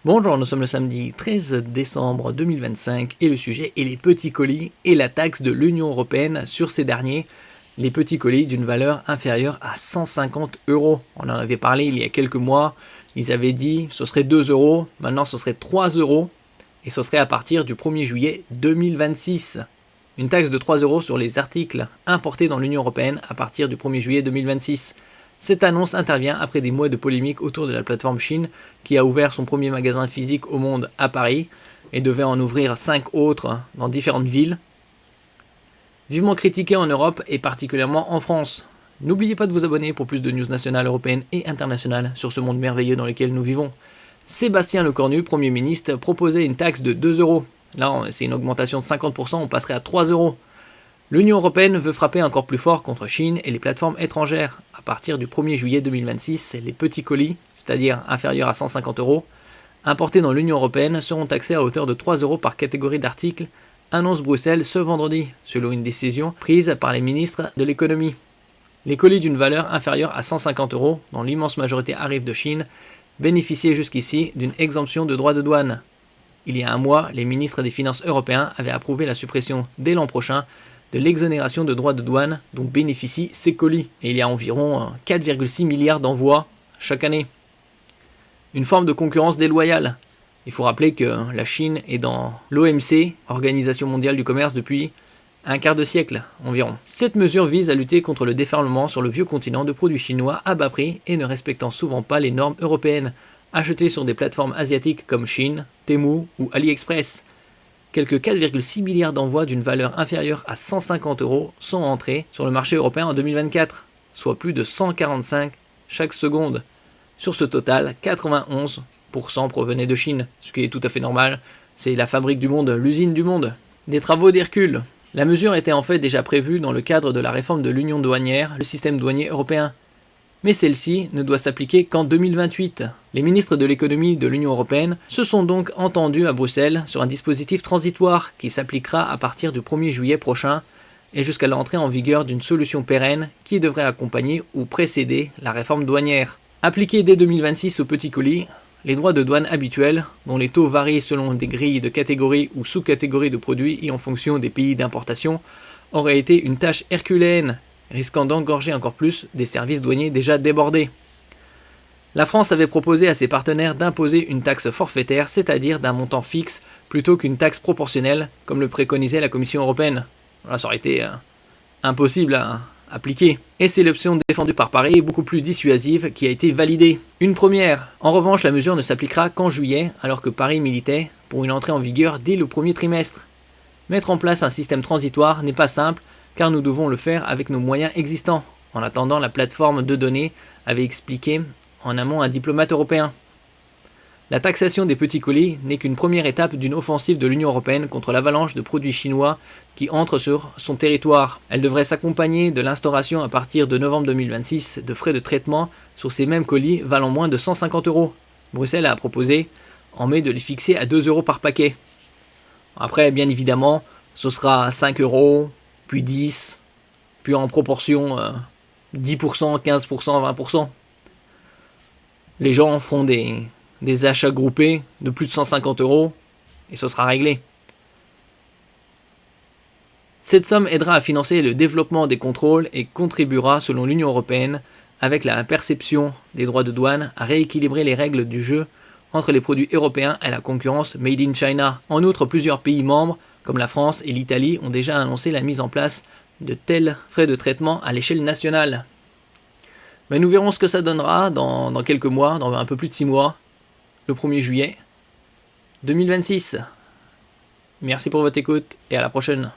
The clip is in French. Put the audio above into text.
Bonjour, nous sommes le samedi 13 décembre 2025 et le sujet est les petits colis et la taxe de l'Union Européenne sur ces derniers. Les petits colis d'une valeur inférieure à 150 euros. On en avait parlé il y a quelques mois. Ils avaient dit ce serait 2 euros, maintenant ce serait 3 euros et ce serait à partir du 1er juillet 2026. Une taxe de 3 euros sur les articles importés dans l'Union Européenne à partir du 1er juillet 2026. Cette annonce intervient après des mois de polémique autour de la plateforme Shein qui a ouvert son premier magasin physique au monde à Paris et devait en ouvrir 5 autres dans différentes villes. Vivement critiqué en Europe et particulièrement en France. N'oubliez pas de vous abonner pour plus de news nationales, européennes et internationales sur ce monde merveilleux dans lequel nous vivons. Sébastien Lecornu, Premier ministre, proposait une taxe de 2 euros. Là, c'est une augmentation de 50%, on passerait à 3 euros. L'Union Européenne veut frapper encore plus fort contre Shein et les plateformes étrangères. À partir du 1er juillet 2026, les petits colis, c'est-à-dire inférieurs à 150 euros, importés dans l'Union Européenne seront taxés à hauteur de 3 euros par catégorie d'articles, annonce Bruxelles ce vendredi, selon une décision prise par les ministres de l'économie. Les colis d'une valeur inférieure à 150 euros, dont l'immense majorité arrive de Chine, bénéficiaient jusqu'ici d'une exemption de droits de douane. Il y a un mois, les ministres des Finances européens avaient approuvé la suppression dès l'an prochain de l'exonération de droits de douane dont bénéficient ces colis. Et il y a environ 4,6 milliards d'envois chaque année. Une forme de concurrence déloyale. Il faut rappeler que la Chine est dans l'OMC, Organisation mondiale du commerce, depuis un quart de siècle environ. Cette mesure vise à lutter contre le déferlement sur le vieux continent de produits chinois à bas prix et ne respectant souvent pas les normes européennes, achetés sur des plateformes asiatiques comme Shein, Temu ou AliExpress. Quelques 4,6 milliards d'envois d'une valeur inférieure à 150 euros sont entrés sur le marché européen en 2024, soit plus de 145 chaque seconde. Sur ce total, 91% provenaient de Chine, ce qui est tout à fait normal, c'est la fabrique du monde, l'usine du monde. Des travaux d'Hercule. La mesure était en fait déjà prévue dans le cadre de la réforme de l'union douanière, le système douanier européen. Mais celle-ci ne doit s'appliquer qu'en 2028. Les ministres de l'économie de l'Union européenne se sont donc entendus à Bruxelles sur un dispositif transitoire qui s'appliquera à partir du 1er juillet prochain et jusqu'à l'entrée en vigueur d'une solution pérenne qui devrait accompagner ou précéder la réforme douanière. Appliquée dès 2026 aux petits colis, les droits de douane habituels, dont les taux varient selon des grilles de catégories ou sous-catégories de produits et en fonction des pays d'importation, auraient été une tâche herculéenne, risquant d'engorger encore plus des services douaniers déjà débordés. La France avait proposé à ses partenaires d'imposer une taxe forfaitaire, c'est-à-dire d'un montant fixe, plutôt qu'une taxe proportionnelle, comme le préconisait la Commission européenne. Là, ça aurait été impossible à appliquer. Et c'est l'option défendue par Paris, beaucoup plus dissuasive, qui a été validée. Une première. En revanche, la mesure ne s'appliquera qu'en juillet, alors que Paris militait pour une entrée en vigueur dès le premier trimestre. Mettre en place un système transitoire n'est pas simple, car nous devons le faire avec nos moyens existants. En attendant, la plateforme de données avait expliqué en amont un diplomate européen. La taxation des petits colis n'est qu'une première étape d'une offensive de l'Union européenne contre l'avalanche de produits chinois qui entrent sur son territoire. Elle devrait s'accompagner de l'instauration à partir de novembre 2026 de frais de traitement sur ces mêmes colis valant moins de 150 euros. Bruxelles a proposé en mai de les fixer à 2 euros par paquet. Après, bien évidemment, ce sera 5 euros, puis 10, puis en proportion 10%, 15%, 20%. Les gens feront des achats groupés de plus de 150 euros et ce sera réglé. Cette somme aidera à financer le développement des contrôles et contribuera, selon l'Union européenne, avec la perception des droits de douane, à rééquilibrer les règles du jeu entre les produits européens et la concurrence Made in China. En outre, plusieurs pays membres, comme la France et l'Italie, ont déjà annoncé la mise en place de tels frais de traitement à l'échelle nationale. Mais nous verrons ce que ça donnera dans quelques mois, dans un peu plus de 6 mois, le 1er juillet 2026. Merci pour votre écoute et à la prochaine.